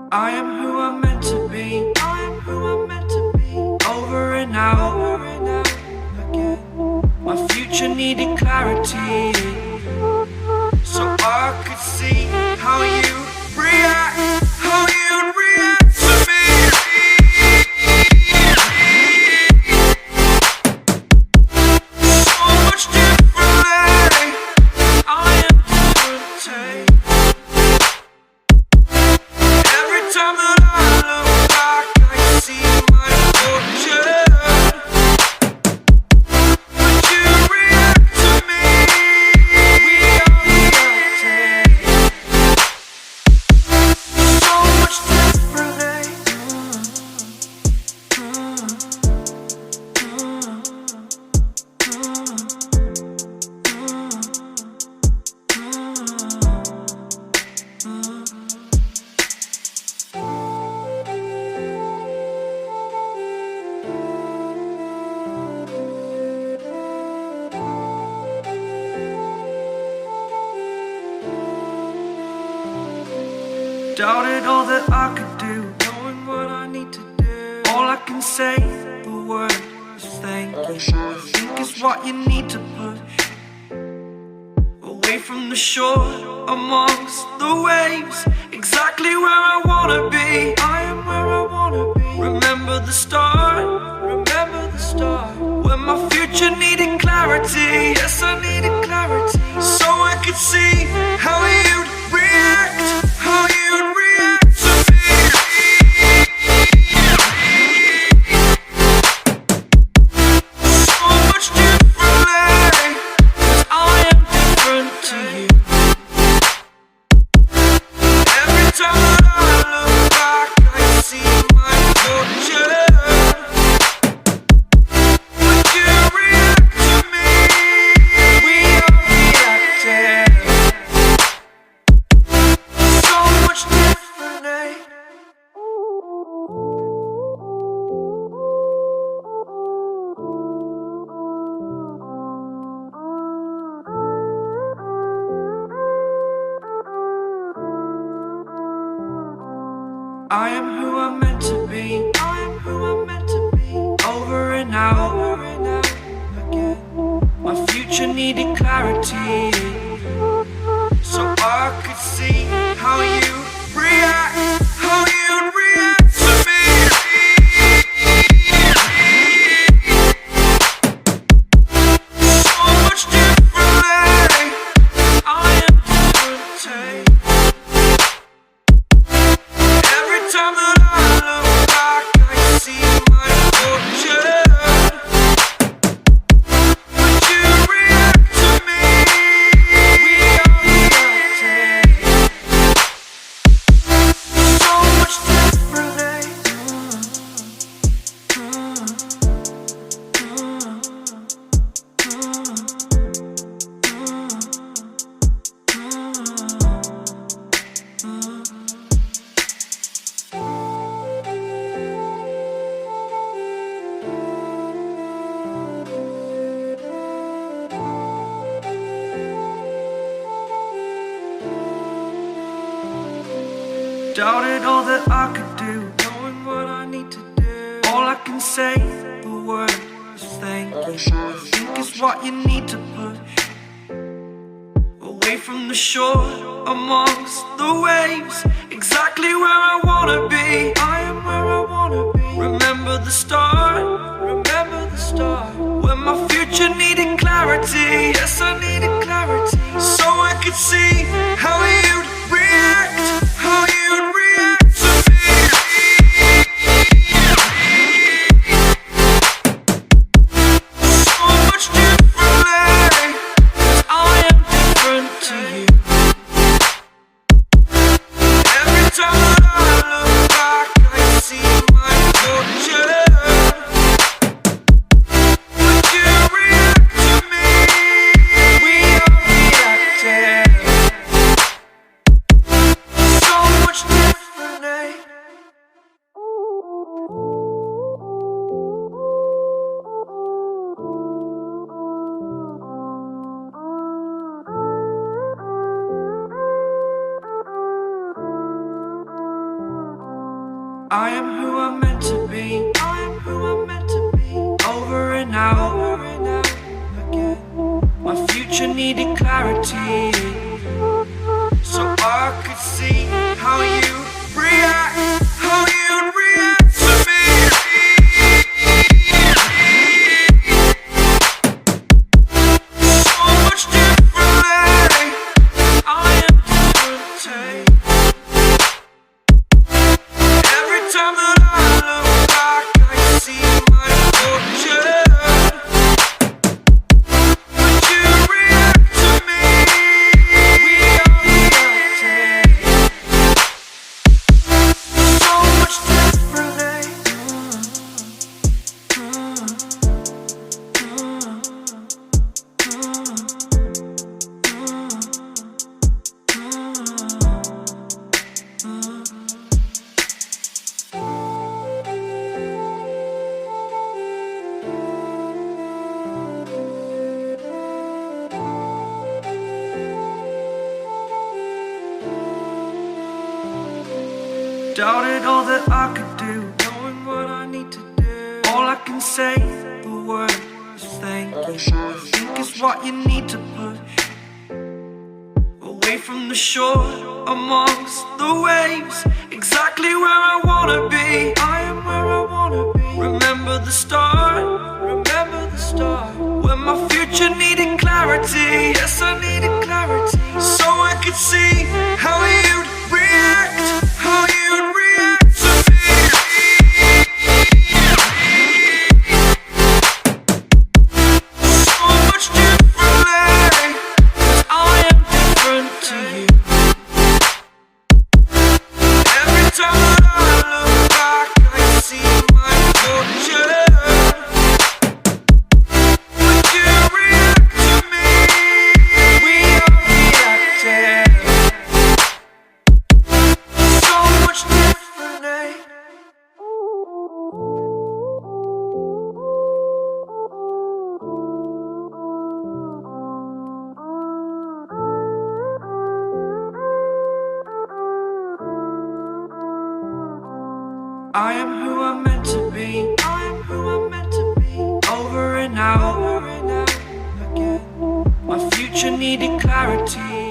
I am who I'm meant to be. I am who I'm meant to be. Over and out again. My future needed clarity, so I could see how you react, how you'd react to me. So much differently. I am different. Every time that I look back, I see my fortune. Would you react to me? We are reacting so much differently. Doubted all that I could do, knowing what I need to do. All I can say, the word is thank you. I think it's what you need to push away from the shore, amongst the waves, exactly where I wanna be. I am where I wanna be. Remember the start, when my future needed clarity. Yes, I needed clarity, so I could see how you'd react, how you'd react to me. So much differently, 'cause I am different to you. Every time that I look back, I see my fortune. Would you react to me? We are reacting so much differently. I am who I'm meant to be. I am who I'm meant to be. Over and out again. My future needed clarity, so I could see how you react, how you'd react to me. So much differently. I am different. Every time that I look back, I see my fortune. Would you react to me? We are reacting so much differently. Doubted all that I could do, knowing what I need to do. All I can say, the word is thank you. I think it's what you need to push away from the shore, amongst the waves, exactly where I wanna be. I am where I wanna be. Remember the start, when my future needed clarity. Yes, I needed clarity, so I could see how you'd react, how you'd react to me. So much differently, 'cause I am different to you. Every time that I look back, I see my fortune. Would you react to me? We I am who I'm meant to be. I am who I'm meant to be. Over and out again. My future needed clarity, so I could see how you react, how you'd react to me. So much differently, I am different. Every time that I look back, I see my fortune. Would you react to me? We are reacting so much differently. Doubted all that I could do, knowing what I need to do. All I can say, the word is thank you. I think it's what you need to push away from the shore, amongst the waves, exactly where I wanna be. I am where I wanna be. Remember the start, when my future needed clarity. Yes, I needed clarity, so I could see how you'd react, how you'd react to me. So much differently, 'cause I am different to you. Every time that I look back, I see my fortune. Would you react to me? We are reacting so much differently. I am who I'm meant to be. I am who I'm meant to be. Over and out again. My future needed clarity,